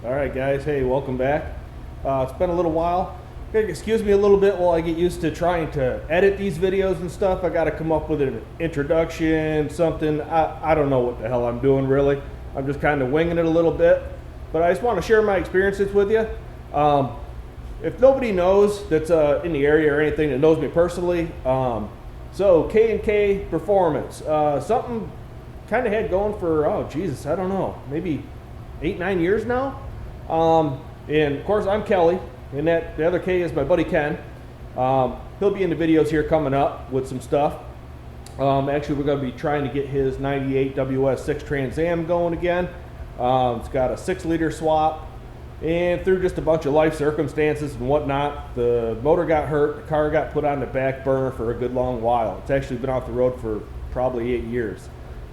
All right, guys. Hey, welcome back. It's been a little while. Excuse me a little bit while I get used to trying to edit these videos and stuff. I got to come up with an introduction, something. I don't know what the hell I'm doing really. I'm just kind of winging it a little bit. But I just want to share my experiences with you. If nobody knows that's in the area or anything that knows me personally, so K&K Performance, something kind of had going for, oh Jesus, I don't know, maybe 8-9 years now. And of course I'm Kelly, and the other K is my buddy Ken. He'll be in the videos here coming up with some stuff. Actually, we're going to be trying to get his 98 WS6 Trans Am going again. It's got a 6-liter swap, and through just a bunch of life circumstances and whatnot, the motor got hurt, the car got put on the back burner for a good long while. It's actually been off the road for probably 8 years.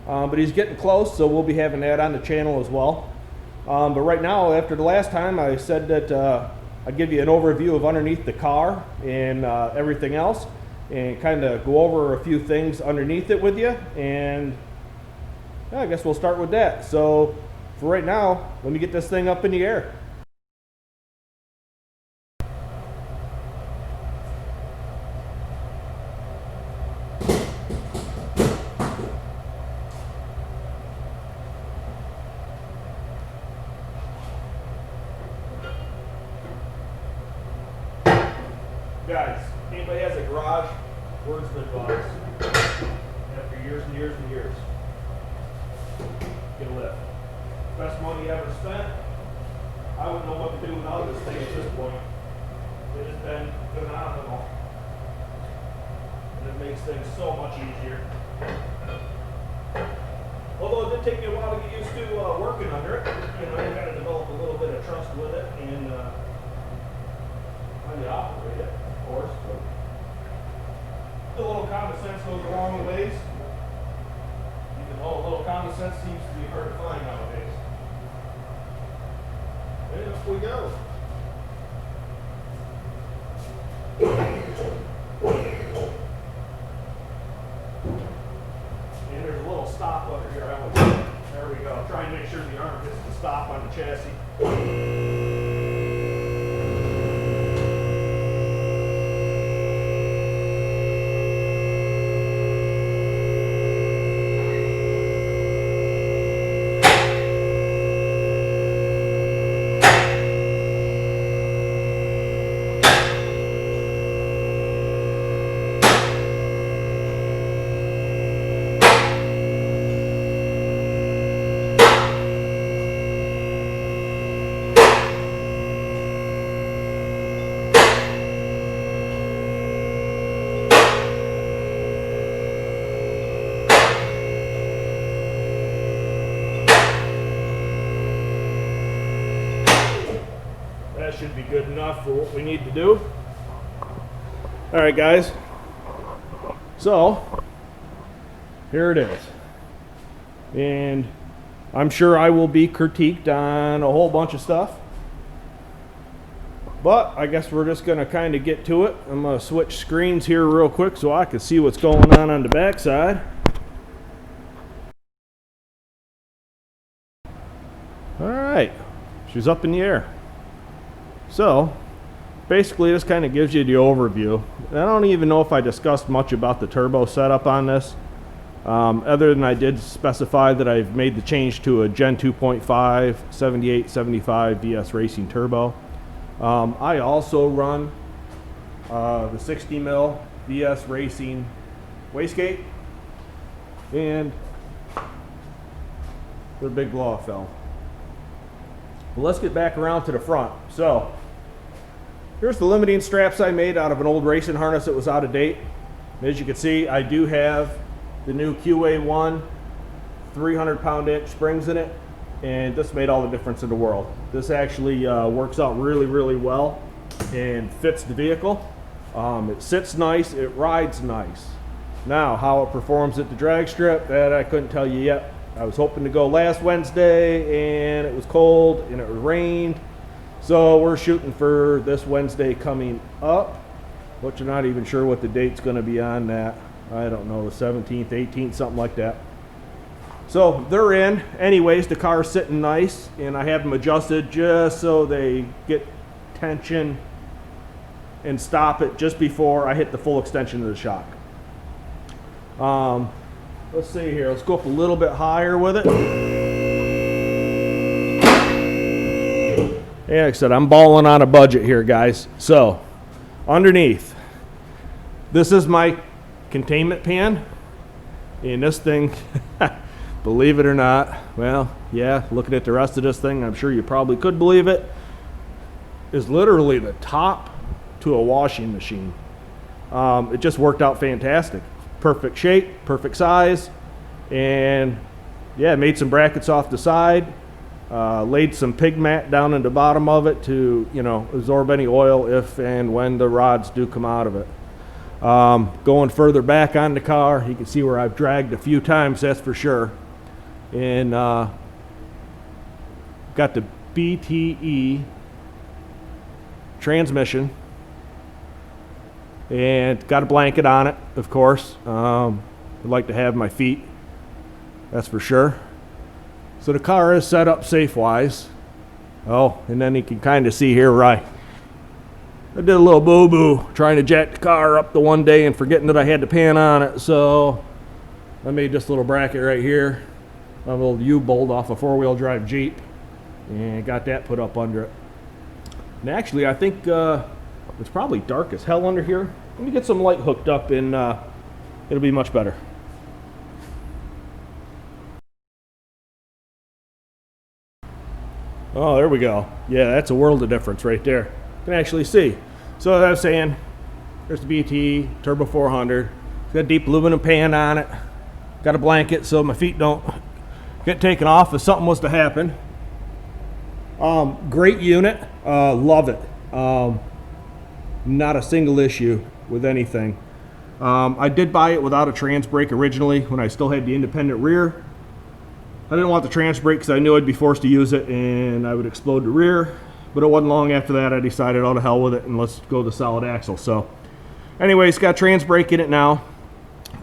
But he's getting close, so we'll be having that on the channel as well. But right now, after the last time, I said that I'd give you an overview of underneath the car and everything else, and kind of go over a few things underneath it with you. And yeah, I guess we'll start with that. So for right now, let me get this thing up in the air. Guys, anybody has a garage, words of advice. After years and years and years, get a lift. Best money you ever spent. I wouldn't know what to do without this thing at this point. It has been phenomenal. And it makes things so much easier. Although it did take me a while to get used to working under it. You know, you got to develop a little bit of trust with it and how you operate it. Course, but a little common sense goes a long ways. Even though a little common sense seems to be hard to find nowadays. And up we go. And there's a little stop under here. There we go. Try and make sure the arm hits the stop on the chassis. That should be good enough for what we need to do. All right, guys. So here it is. And I'm sure I will be critiqued on a whole bunch of stuff. But I guess we're just going to kind of get to it. I'm going to switch screens here real quick so I can see what's going on the back side. All right. She's up in the air. So, basically this kind of gives you the overview. I don't even know if I discussed much about the turbo setup on this, other than I did specify that I've made the change to a Gen 2.5 7875 VS Racing turbo. I also run the 60 mil VS Racing wastegate and their big blow-off valve. Well, let's get back around to the front. So here's the limiting straps I made out of an old racing harness that was out of date. As you can see, I do have the new QA1 300-pound-inch springs in it, and this made all the difference in the world. This actually works out really, really well and fits the vehicle. It sits nice, it rides nice. Now, how it performs at the drag strip, that I couldn't tell you yet. I was hoping to go last Wednesday, and it was cold and it rained. So we're shooting for this Wednesday coming up, but you're not even sure what the date's going to be on that. I don't know, the 17th, 18th, something like that. So they're in. Anyways, the car's sitting nice, and I have them adjusted just so they get tension and stop it just before I hit the full extension of the shock. Let's see here. Let's go up a little bit higher with it. Yeah, like I said, I'm balling on a budget here, guys. So, underneath, this is my containment pan. And this thing, believe it or not, well, yeah, looking at the rest of this thing, I'm sure you probably could believe it, is literally the top to a washing machine. It just worked out fantastic. Perfect shape, perfect size, and yeah, made some brackets off the side, laid some pig mat down in the bottom of it to, you know, absorb any oil if and when the rods do come out of it. Going further back on the car, you can see where I've dragged a few times, that's for sure. And got the BTE transmission, and got a blanket on it, of course. I'd like to have my feet, that's for sure. So the car is set up safe-wise. Oh, and then you can kind of see here, right? I did a little boo-boo trying to jack the car up the one day and forgetting that I had the pan on it. So I made this little bracket right here, a little U-bolt off a four-wheel drive Jeep, and got that put up under it. And actually, I think it's probably dark as hell under here. Let me get some light hooked up and it'll be much better. Oh, there we go. Yeah, that's a world of difference right there. You can actually see. So as I was saying, there's the BT Turbo 400. It's got a deep aluminum pan on it. Got a blanket so my feet don't get taken off if something was to happen. Great unit. Love it. Not a single issue with anything. I did buy it without a trans brake originally when I still had the independent rear. I didn't want the trans brake because I knew I'd be forced to use it and I would explode the rear. But it wasn't long after that I decided, oh, to hell with it, and let's go the solid axle. So anyways, got trans brake in it now.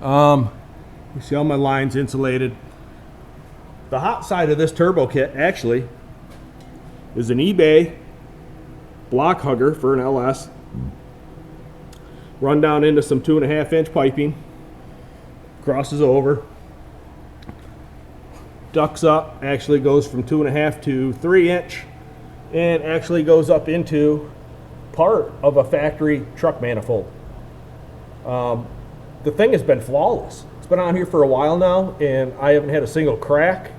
You see all my lines insulated. The hot side of this turbo kit actually is an eBay block hugger for an LS. Run down into some 2.5 inch piping. Crosses over. Ducks up, actually goes from 2.5 to 3 inch, and actually goes up into part of a factory truck manifold. The thing has been flawless. It's been on here for a while now, and I haven't had a single crack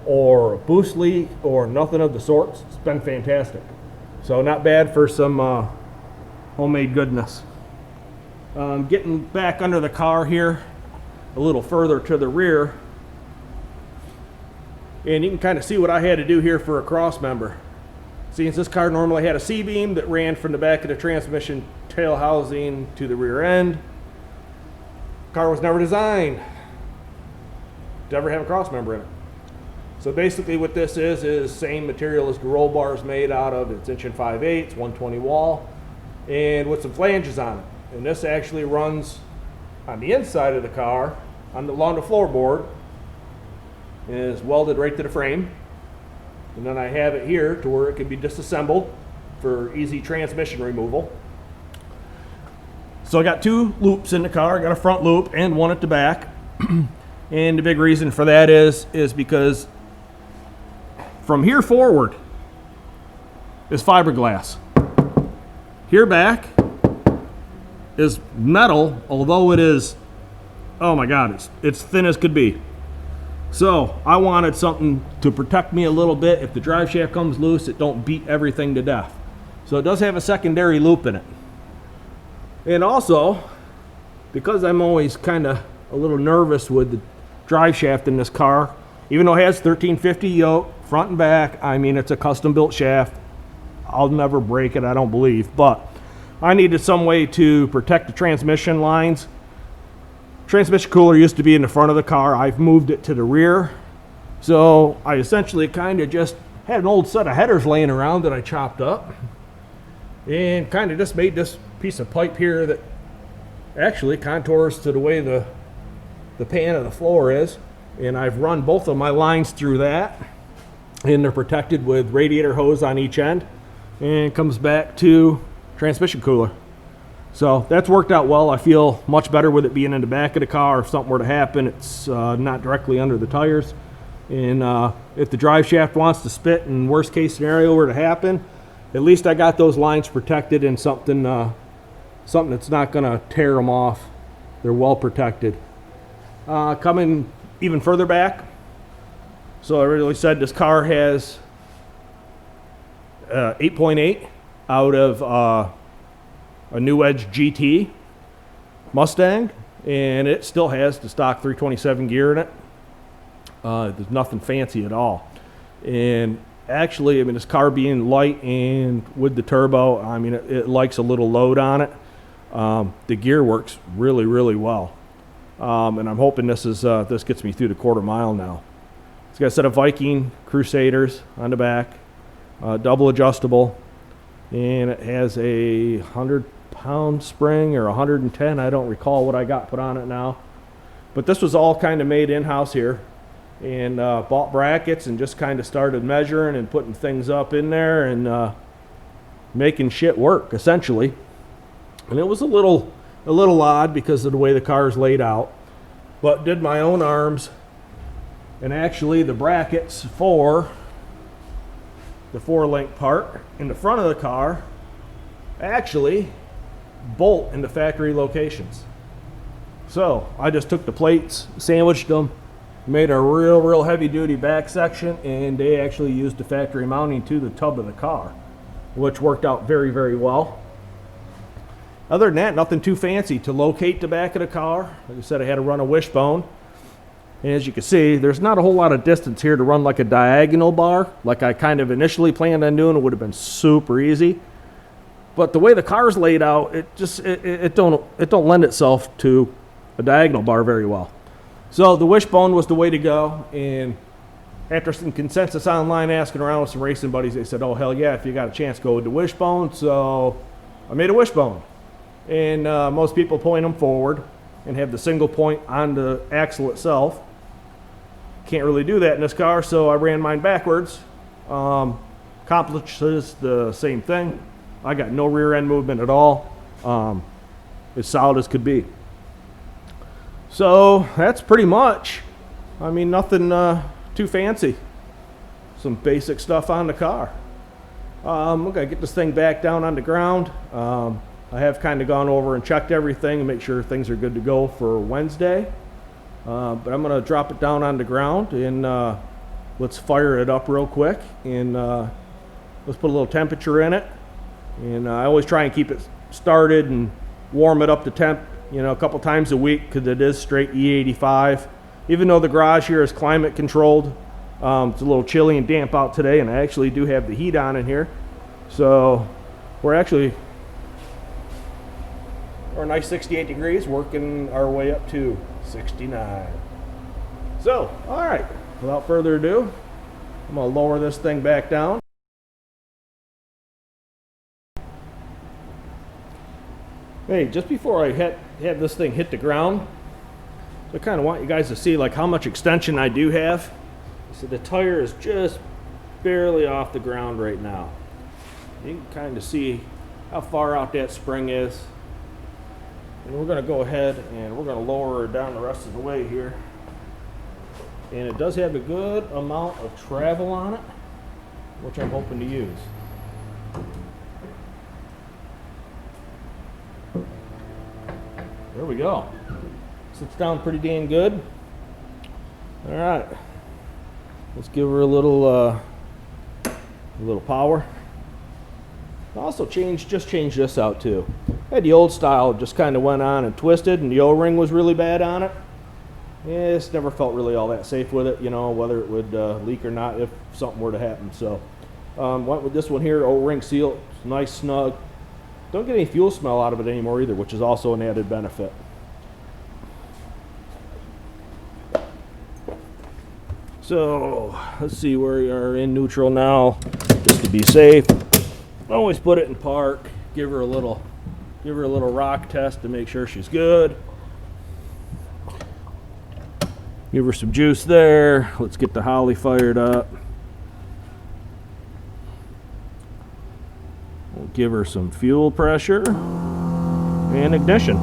or a boost leak or nothing of the sorts. It's been fantastic. So not bad for some homemade goodness. Getting back under the car here, a little further to the rear, and you can kind of see what I had to do here for a cross member. Since this car normally had a C-beam that ran from the back of the transmission tail housing to the rear end, the car was never designed to ever have a cross member in it. So basically what this is same material as the roll bar is made out of. It's 1 5/8", 120 wall, and with some flanges on it. And this actually runs on the inside of the car, along the floorboard, and is welded right to the frame. And then I have it here to where it can be disassembled for easy transmission removal. So I got 2 loops in the car. I got a front loop and one at the back. And the big reason for that is because from here forward is fiberglass. Here back is metal, although it is, oh my God, it's thin as could be. So I wanted something to protect me a little bit. If the drive shaft comes loose, it don't beat everything to death. So it does have a secondary loop in it. And also, because I'm always kind of a little nervous with the drive shaft in this car, even though it has 1350 yoke, front and back, I mean, it's a custom built shaft. I'll never break it, I don't believe, but I needed some way to protect the transmission lines. Transmission cooler used to be in the front of the car. I've moved it to the rear. So I essentially kind of just had an old set of headers laying around that I chopped up and kind of just made this piece of pipe here that actually contours to the way the pan of the floor is. and I've run both of my lines through that, and they're protected with radiator hose on each end, and it comes back to transmission cooler. So that's worked out well. I feel much better with it being in the back of the car. If something were to happen, it's not directly under the tires. And if the drive shaft wants to spit and worst case scenario were to happen, at least I got those lines protected in something that's not going to tear them off. They're well protected. Coming even further back, so I really said this car has 8.8 out of a New Edge GT Mustang, and it still has the stock 327 gear in it. There's nothing fancy at all. And actually, I mean, this car being light and with the turbo, I mean, it likes a little load on it. The gear works really, really well. And I'm hoping this gets me through the quarter mile now. It's got a set of Viking Crusaders on the back, double adjustable, and it has a 100-pound spring or 110. I don't recall what I got put on it now. But this was all kind of made in-house here, and bought brackets and just kind of started measuring and putting things up in there and making shit work, essentially. And it was a little odd because of the way the car is laid out, but did my own arms, and actually the brackets for the 4-link part in the front of the car actually bolt into factory locations. So I just took the plates, sandwiched them, made a real heavy duty back section, and they actually used the factory mounting to the tub of the car, which worked out very, very well. Other than that, nothing too fancy to locate the back of the car. Like I said, I had to run a wishbone. And as you can see, there's not a whole lot of distance here to run like a diagonal bar. Like I kind of initially planned on doing, it would have been super easy. But the way the car's laid out, it don't lend itself to a diagonal bar very well. So the wishbone was the way to go. And after some consensus online, asking around with some racing buddies, they said, oh, hell yeah, if you got a chance, go with the wishbone. So I made a wishbone. And most people point them forward and have the single point on the axle itself. Can't really do that in this car, so I ran mine backwards. Accomplishes the same thing. I got no rear end movement at all. As solid as could be. So that's pretty much, I mean, nothing too fancy. Some basic stuff on the car. We're gonna get this thing back down on the ground. I have kind of gone over and checked everything and make sure things are good to go for Wednesday. But I'm going to drop it down on the ground and let's fire it up real quick and let's put a little temperature in it. And I always try and keep it started and warm it up to temp, a couple times a week because it is straight E85. Even though the garage here is climate controlled, it's a little chilly and damp out today, and I actually do have the heat on in here. So we're a nice 68 degrees, working our way up to 69. So, all right, without further ado, I'm gonna lower this thing back down. Hey, just before I have this thing hit the ground, I kind of want you guys to see like how much extension I do have. So the tire is just barely off the ground right now. You can kind of see how far out that spring is. And we're going to go ahead and we're going to lower her down the rest of the way here. And it does have a good amount of travel on it, which I'm hoping to use. There we go. Sits down pretty dang good. All right. Let's give her a little power. Also changed this out too. I had the old style, just kind of went on and twisted, and the O-ring was really bad on it. Yeah, it's never felt really all that safe with it, whether it would leak or not if something were to happen. So went with this one here, O-ring seal, it's nice, snug. Don't get any fuel smell out of it anymore either, which is also an added benefit. So let's see, we are in neutral now, just to be safe. Always put it in park. Give her a little rock test to make sure she's good. Give her some juice there. Let's get the Holly fired up. We'll give her some fuel pressure and ignition.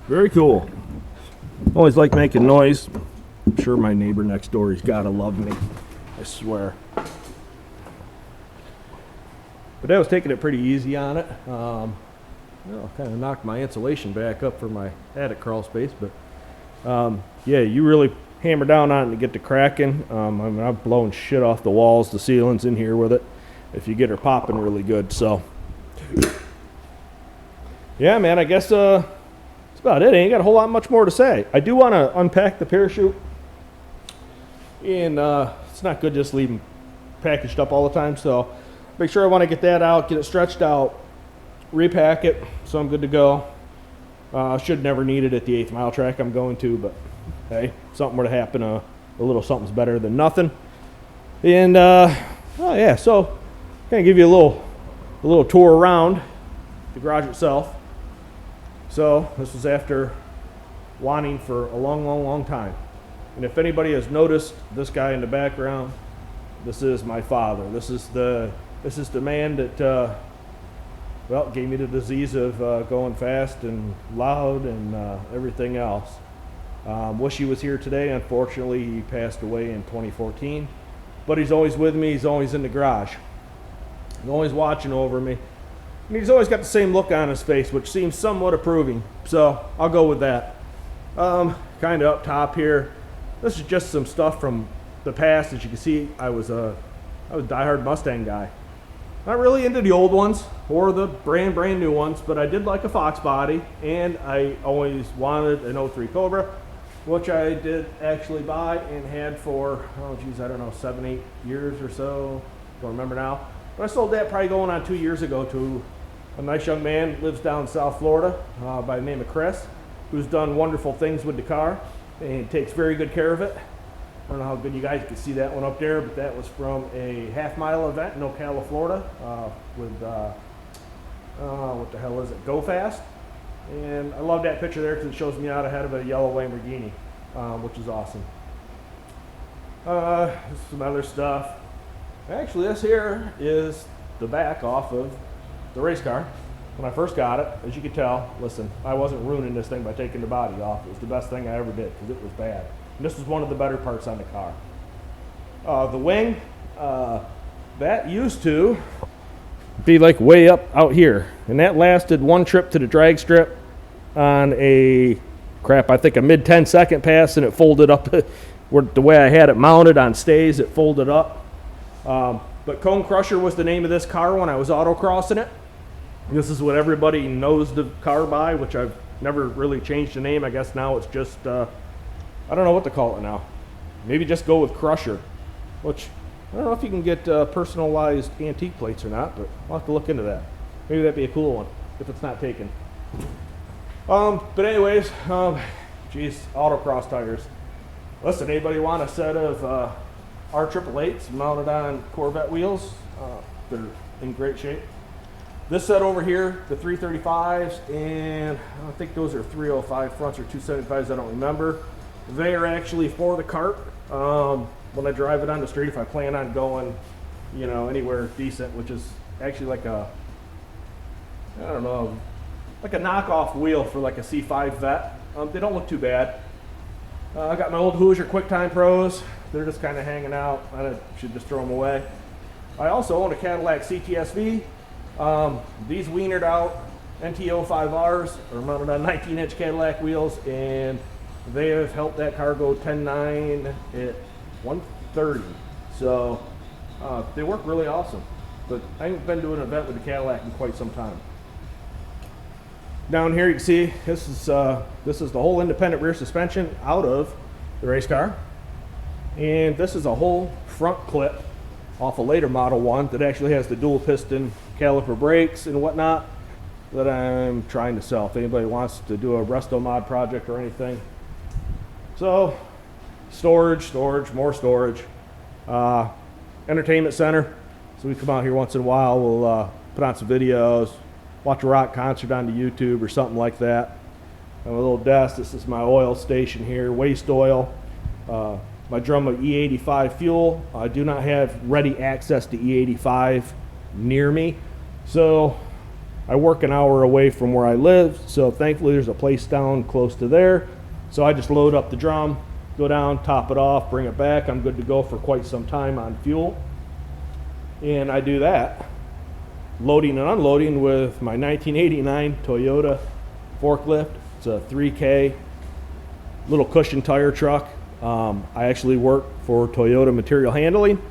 Very cool. Always like making noise. I'm sure my neighbor next door, he's gotta love me. I swear. But I was taking it pretty easy on it. Kind of knocked my insulation back up for my attic crawl space, but yeah, you really hammer down on it to get to cracking. I mean, I'm blowing shit off the walls, the ceilings in here with it, if you get her popping really good. So yeah, man, I guess that's about it. I ain't got a whole lot much more to say. I do want to unpack the parachute, and it's not good just leaving packaged up all the time, so make sure I want to get that out, get it stretched out, repack it, so I'm good to go. Should never need it at the 8th mile track I'm going to, but hey, something were to happen, a little something's better than nothing. And oh yeah, so kind of give you a little tour around the garage itself. So this was after wanting for a long time. And if anybody has noticed this guy in the background, this is my father. This is the man that well, gave me the disease of going fast and loud and everything else. Wish he was here today. Unfortunately, he passed away in 2014. But he's always with me. He's always in the garage. He's always watching over me. And he's always got the same look on his face, which seems somewhat approving. So I'll go with that. Kind of up top here, this is just some stuff from the past. As you can see, I was a diehard Mustang guy. Not really into the old ones or the brand new ones, but I did like a Fox body, and I always wanted an 03 Cobra, which I did actually buy and had for, oh geez, I don't know, 7-8 years or so. Don't remember now. But I sold that probably going on 2 years ago to a nice young man, lives down in South Florida, by the name of Chris, who's done wonderful things with the car and takes very good care of it. I don't know how good you guys can see that one up there, but that was from a half-mile event in Ocala, Florida, with, what the hell is it, Go Fast. And I love that picture there because it shows me out ahead of a yellow Lamborghini, which is awesome. Some other stuff. Actually, this here is the back off of the race car. When I first got it, as you can tell, listen, I wasn't ruining this thing by taking the body off. It was the best thing I ever did because it was bad. And this was one of the better parts on the car. The wing, that used to be like way up out here. And that lasted one trip to the drag strip. on a, crap, I think a mid 10-second pass, and it folded up. The way I had it mounted on stays, it folded up. But Cone Crusher was the name of this car when I was autocrossing it. This is what everybody knows the car by, which I've never really changed the name. I guess now it's just, I don't know what to call it now. Maybe just go with Crusher, which I don't know if you can get personalized antique plates or not, but I'll have to look into that. Maybe that'd be a cool one if it's not taken. But anyways, geez, autocross tires. Listen, anybody want a set of R888s mounted on Corvette wheels? They're in great shape. This set over here, the 335s, and I think those are 305 fronts or 275s, I don't remember. They are actually for the kart. When I drive it on the street, if I plan on going, you know, anywhere decent, which is actually like a, I don't know, like a knockoff wheel for like a C5 Vet. They don't look too bad. I got my old Hoosier QuickTime Pros. They're just kind of hanging out. I should just throw them away. I also own a Cadillac CTSV. These wienered out NT05Rs are mounted on 19-inch Cadillac wheels, and they have helped that car go 10.9 at 130. So they work really awesome. But I haven't been to an event with the Cadillac in quite some time. Down here you can see this is the whole independent rear suspension out of the race car, and this is a whole front clip off a later Model 1 that actually has the dual piston caliper brakes and whatnot that I'm trying to sell if anybody wants to do a resto mod project or anything. So storage, more storage, entertainment center. So we come out here once in a while, we'll put on some videos, watch a rock concert on YouTube or something like that. I have a little desk. This is my oil station here, waste oil. My drum of E85 fuel. I do not have ready access to E85 near me, so I work an hour away from where I live, so thankfully there's a place down close to there. So I just load up the drum, go down, top it off, bring it back. I'm good to go for quite some time on fuel. And I do that, loading and unloading with my 1989 Toyota forklift. It's a 3K little cushion tire truck. I actually work for Toyota Material Handling.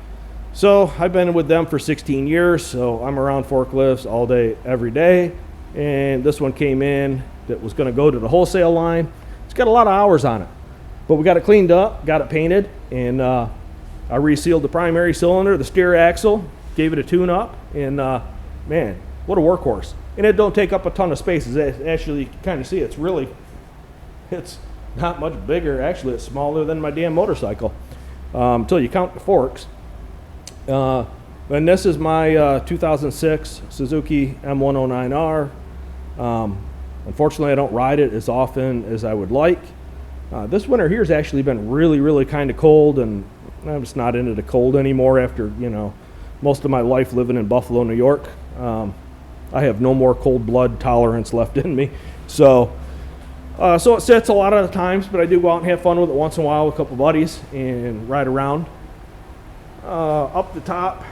So I've been with them for 16 years, so I'm around forklifts all day, every day. And this one came in that was gonna go to the wholesale line. It's got a lot of hours on it, but we got it cleaned up, got it painted, and I resealed the primary cylinder, the steer axle, gave it a tune up, and man, what a workhorse. And it don't take up a ton of space. Actually, you can kind of see it's not much bigger. Actually, it's smaller than my damn motorcycle until you count the forks. And this is my 2006 Suzuki M109R. Unfortunately, I don't ride it as often as I would like. This winter here has actually been really, really kind of cold, and I'm just not into the cold anymore after, you know, most of my life living in Buffalo, New York. I have no more cold blood tolerance left in me. So it sits a lot of the times, but I do go out and have fun with it once in a while with a couple buddies and ride around. Up the top,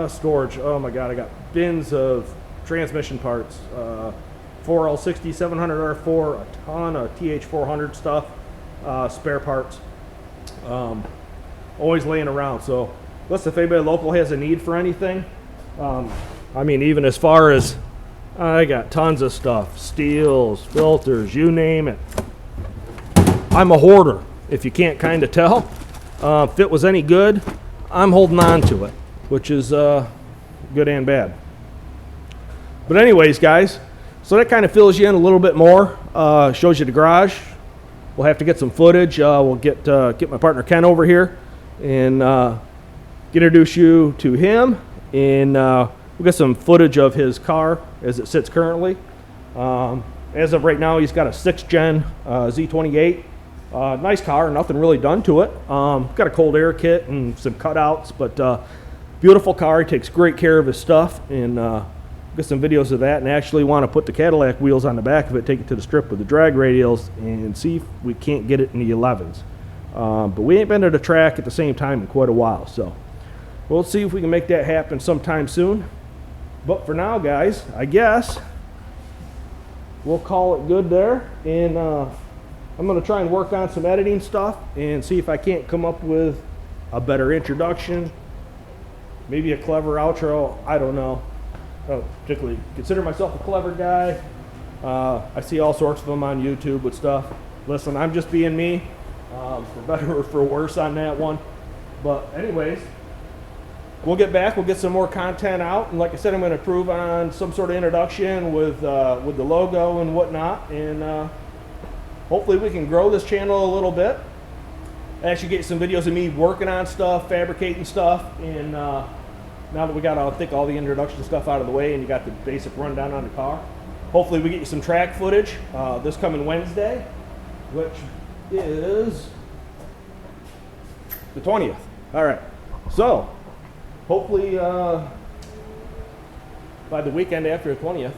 storage. Oh my God, I got bins of transmission parts. 4L60, 700R4, a ton of TH400 stuff, spare parts. Always laying around. So listen, if anybody local has a need for anything, I mean, even as far as, I got tons of stuff, steels, filters, you name it. I'm a hoarder, if you can't kind of tell. If it was any good, I'm holding on to it, which is good and bad. But anyways, guys, so that kind of fills you in a little bit more, shows you the garage. We'll have to get some footage. We'll get my partner Ken over here and introduce you to him, and we'll get some footage of his car as it sits currently. As of right now, he's got a 6th gen Z28. Nice car, nothing really done to it. Got a cold air kit and some cutouts, but beautiful car. He takes great care of his stuff, and get some videos of that, and actually want to put the Cadillac wheels on the back of it, take it to the strip with the drag radials, and see if we can't get it in the 11s. But we ain't been to the track at the same time in quite a while, so we'll see if we can make that happen sometime soon. But for now, guys, I guess we'll call it good there. And I'm going to try and work on some editing stuff and see if I can't come up with a better introduction, maybe a clever outro. I don't know. I don't particularly consider myself a clever guy. I see all sorts of them on YouTube with stuff. Listen, I'm just being me, for better or for worse on that one. But anyways, we'll get back. We'll get some more content out. And like I said, I'm going to improve on some sort of introduction with the logo and whatnot. And hopefully we can grow this channel a little bit. Actually get some videos of me working on stuff, fabricating stuff. And now that we got, I think, all the introduction stuff out of the way and you got the basic rundown on the car, hopefully we get you some track footage this coming Wednesday, which is the 20th. All right. So hopefully by the weekend after the 20th,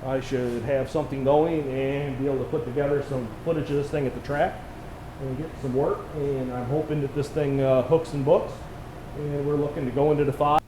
I should have something going and be able to put together some footage of this thing at the track and get some work. And I'm hoping that this thing hooks and books. And we're looking to go into the 5.